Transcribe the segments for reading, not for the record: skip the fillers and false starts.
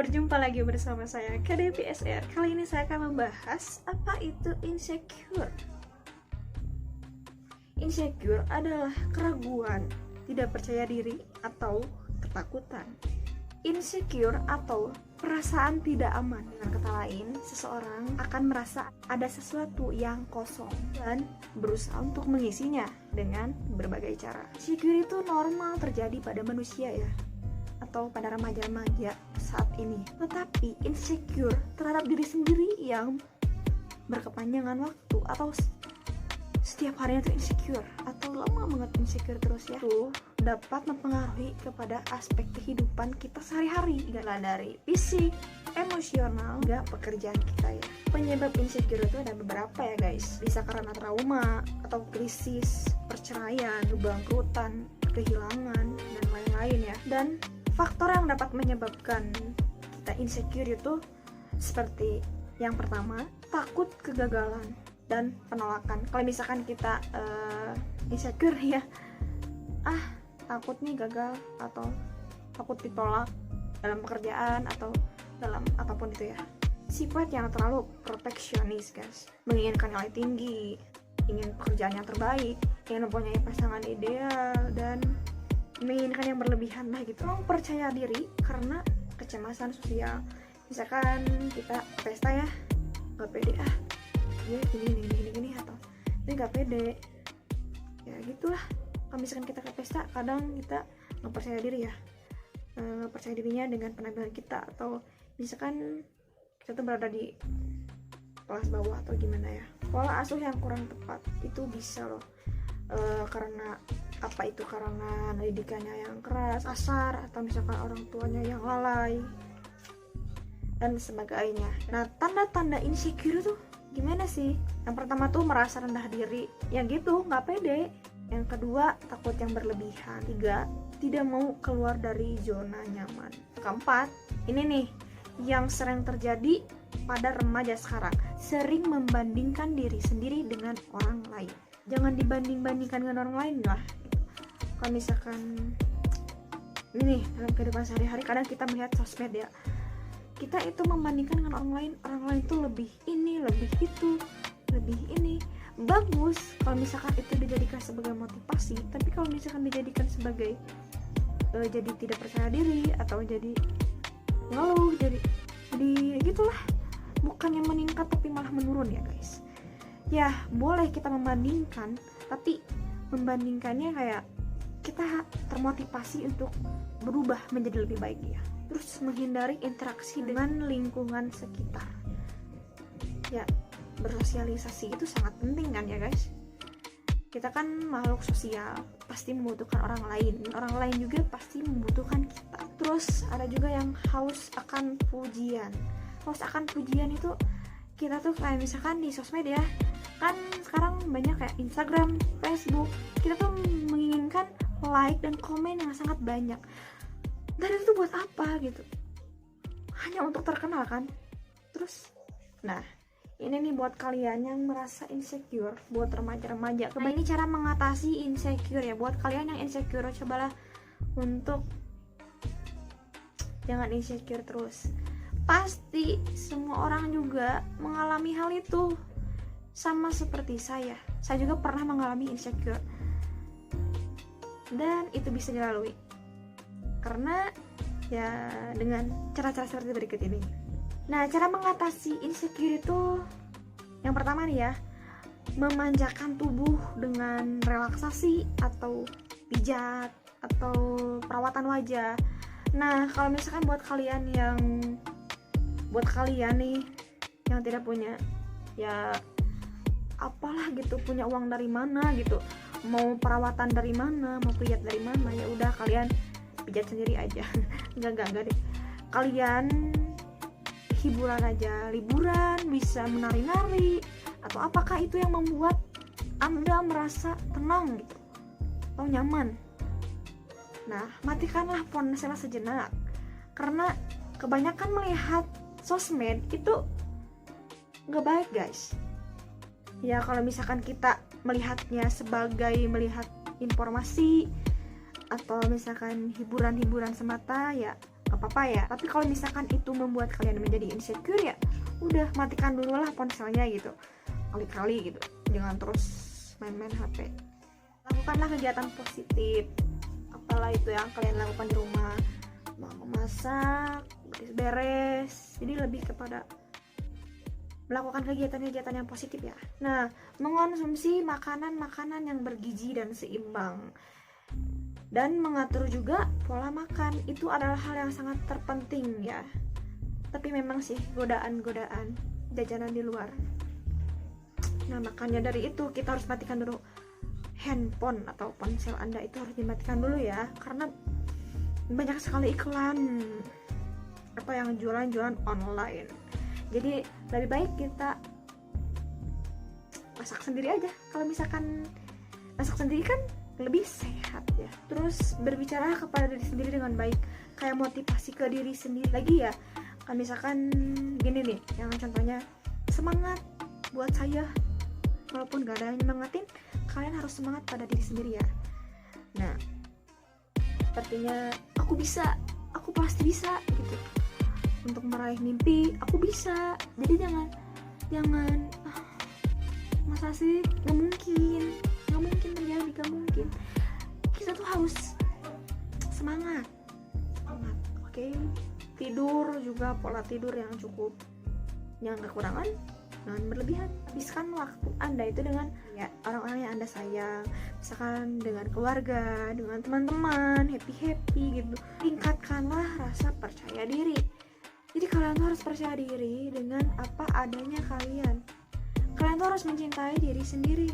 berjumpa lagi bersama saya KDPSR. Kali ini saya akan membahas apa itu insecure. Insecure adalah keraguan, tidak percaya diri, atau ketakutan. Insecure atau perasaan tidak aman. Dengan kata lain, seseorang akan merasa ada sesuatu yang kosong dan berusaha untuk mengisinya dengan berbagai cara. Insecure itu normal terjadi pada manusia ya, atau pada remaja-remaja saat ini. Tetapi insecure terhadap diri sendiri yang berkepanjangan waktu atau setiap harinya itu insecure atau lama banget insecure terus ya, itu dapat mempengaruhi kepada aspek kehidupan kita sehari-hari, gak dari fisik, emosional, hingga pekerjaan kita ya. Penyebab insecure itu ada beberapa ya guys. Bisa karena trauma atau krisis, perceraian, kebangkrutan, kehilangan, dan lain-lain ya. Dan faktor yang dapat menyebabkan kita insecure itu seperti yang pertama, takut kegagalan dan penolakan. Kalau misalkan kita insecure ya, takut nih gagal atau takut ditolak dalam pekerjaan atau dalam apapun itu ya. Sifat yang terlalu perfeksionis guys, menginginkan nilai tinggi, ingin pekerjaan yang terbaik, ingin mempunyai pasangan ideal, dan menginginkan yang berlebihan lah gitu. Orang percaya diri karena kecemasan sosial. Misalkan kita pesta ya, gak pede gue gini atau ini gak pede ya gitulah. Kalau misalkan kita ke pesta, kadang kita nggak percaya diri ya, nggak percaya dirinya dengan penampilan kita, atau misalkan kita tuh berada di kelas bawah atau gimana ya. Pola asuh yang kurang tepat itu bisa loh, karena apa itu, karena didikannya yang keras, kasar, atau misalkan orang tuanya yang lalai dan sebagainya. Nah, tanda-tanda insecure tuh gimana sih? Yang pertama tuh merasa rendah diri, yang gitu nggak pede. Yang kedua, takut yang berlebihan. Tiga, tidak mau keluar dari zona nyaman. Keempat, ini nih yang sering terjadi pada remaja sekarang, sering membandingkan diri sendiri dengan orang lain. Jangan dibanding-bandingkan dengan orang lain lah. Kalau misalkan ini nih, dalam kehidupan sehari-hari kadang kita melihat sosmed ya, kita itu membandingkan dengan orang lain tuh lebih ini, lebih itu, lebih ini. Bagus kalau misalkan itu dijadikan sebagai motivasi, tapi kalau misalkan dijadikan sebagai jadi tidak percaya diri atau jadi ngeluh, jadi gitulah, bukannya meningkat tapi malah menurun ya guys. Ya boleh kita membandingkan, tapi membandingkannya kayak kita termotivasi untuk berubah menjadi lebih baik ya. Terus menghindari interaksi dengan lingkungan sekitar ya. Bersosialisasi itu sangat penting kan ya guys. Kita kan makhluk sosial, pasti membutuhkan orang lain juga pasti membutuhkan kita. Terus ada juga yang haus akan pujian. Haus akan pujian itu kita tuh kayak misalkan di sosmed ya, kan sekarang banyak kayak Instagram, Facebook, kita tuh menginginkan like dan komen yang sangat banyak. Dan itu buat apa gitu? Hanya untuk terkenal kan? Terus nah, ini nih buat kalian yang merasa insecure, buat remaja-remaja. Nah, ini cara mengatasi insecure ya. Buat kalian yang insecure, cobalah untuk jangan insecure terus. Pasti semua orang juga mengalami hal itu, sama seperti saya. Saya juga pernah mengalami insecure, dan itu bisa dilalui karena ya dengan cara-cara seperti berikut ini. Nah, cara mengatasi insecure itu yang pertama nih ya, memanjakan tubuh dengan relaksasi atau pijat atau perawatan wajah. Nah, kalau misalkan buat kalian nih yang tidak punya ya apalah gitu, punya uang dari mana gitu, mau perawatan dari mana, mau pijat dari mana, ya udah kalian pijat sendiri aja. enggak deh, kalian hiburan aja, liburan, bisa menari-nari, atau apakah itu yang membuat Anda merasa tenang gitu atau nyaman. Nah, matikanlah ponsel sejenak, karena kebanyakan melihat sosmed itu gak baik guys ya. Kalau misalkan kita melihatnya sebagai melihat informasi atau misalkan hiburan-hiburan semata ya, apa-apa ya. Tapi kalau misalkan itu membuat kalian menjadi insecure, ya udah matikan dulu lah ponselnya gitu, kali-kali gitu, jangan terus main-main HP. Lakukanlah kegiatan positif, apalah itu yang kalian lakukan di rumah, mau memasak, beres-beres. Jadi lebih kepada melakukan kegiatan-kegiatan yang positif ya. Nah, mengonsumsi makanan-makanan yang bergizi dan seimbang, dan mengatur juga pola makan itu adalah hal yang sangat terpenting ya. Tapi memang sih godaan-godaan jajanan di luar. Nah, makanya dari itu kita harus matikan dulu handphone atau ponsel Anda, itu harus dimatikan dulu ya, karena banyak sekali iklan apa yang jualan-jualan online. Jadi lebih baik kita masak sendiri aja. Kalau misalkan masak sendiri kan lebih sehat ya. Terus berbicara kepada diri sendiri dengan baik, kayak motivasi ke diri sendiri lagi ya. Kan misalkan gini nih, yang contohnya semangat buat saya, walaupun gak ada yang nyemangatin, kalian harus semangat pada diri sendiri ya. Nah, artinya aku bisa, aku pasti bisa gitu. Untuk meraih mimpi, aku bisa. Jadi jangan masa sih, nggak mungkin terjadi, nggak mungkin. Kita tuh harus semangat, oke? Tidur juga, pola tidur yang cukup, jangan kekurangan, jangan berlebihan. Habiskan waktu Anda itu dengan ya orang-orang yang Anda sayang, misalkan dengan keluarga, dengan teman-teman, happy gitu. Tingkatkanlah rasa percaya diri. Jadi kalian tuh harus percaya diri dengan apa adanya kalian. Kalian tuh harus mencintai diri sendiri.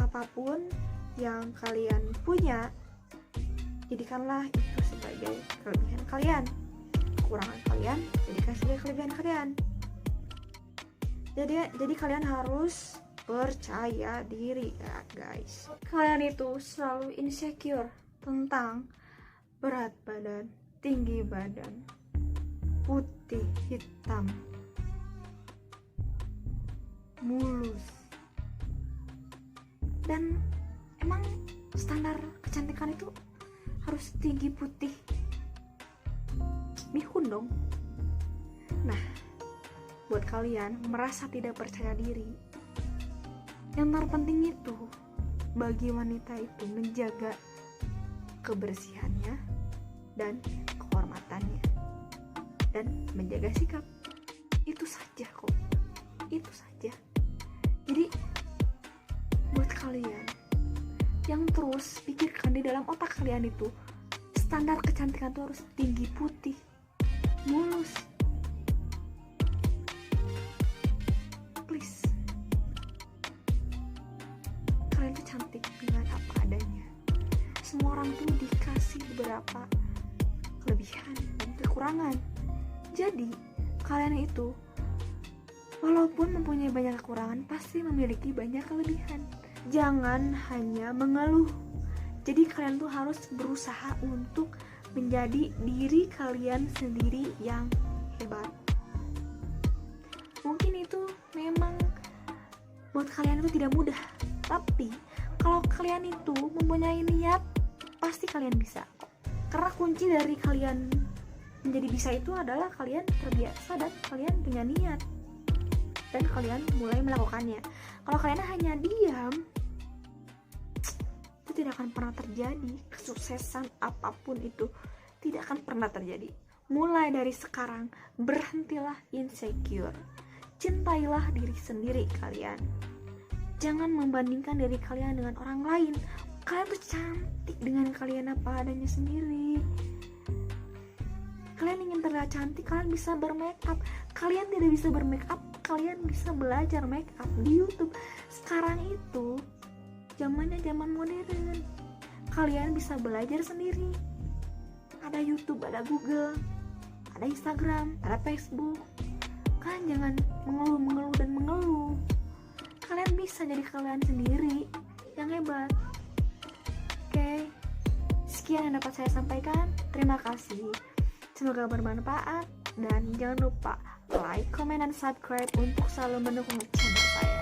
Apapun yang kalian punya, jadikanlah itu sebagai kelebihan kalian. Kekurangan kalian, jadikan sebagai kelebihan kalian. Jadi kalian harus percaya diri ya guys. Kalian itu selalu insecure tentang berat badan, tinggi badan, putih, hitam, mulus. Dan emang standar kecantikan itu harus tinggi, putih, mihun dong. Nah, buat kalian merasa tidak percaya diri, yang terpenting itu bagi wanita itu menjaga kebersihannya dan kehormatannya, dan menjaga sikap. Itu saja kok, itu saja. Jadi buat kalian yang terus pikirkan di dalam otak kalian itu standar kecantikan itu harus tinggi, putih, mulus, please, kalian tuh cantik dengan apa adanya. Semua orang tuh dikasih beberapa kelebihan dan kekurangan. Jadi kalian itu walaupun mempunyai banyak kekurangan, pasti memiliki banyak kelebihan. Jangan hanya mengeluh. Jadi kalian tuh harus berusaha untuk menjadi diri kalian sendiri yang hebat. Mungkin itu memang buat kalian itu tidak mudah, tapi kalau kalian itu mempunyai niat, pasti kalian bisa. Karena kunci dari kalian menjadi bisa itu adalah kalian terbiasa dan kalian punya niat, dan kalian mulai melakukannya. Kalau kalian hanya diam, itu tidak akan pernah terjadi. Kesuksesan apapun itu tidak akan pernah terjadi. Mulai dari sekarang, berhentilah insecure. Cintailah diri sendiri kalian. Jangan membandingkan diri kalian dengan orang lain. Kalian tuh cantik dengan kalian apa adanya sendiri. Kalian ingin terlihat cantik, kalian bisa bermake up. Kalian tidak bisa bermake up, kalian bisa belajar make up di YouTube. Sekarang itu zamannya zaman modern. Kalian bisa belajar sendiri. Ada YouTube, ada Google, ada Instagram, ada Facebook. Kalian jangan mengeluh dan mengeluh. Kalian bisa jadi kalian sendiri yang hebat. Oke, sekian yang dapat saya sampaikan. Terima kasih. Semoga bermanfaat, dan jangan lupa like, comment, dan subscribe untuk selalu mendukung channel saya.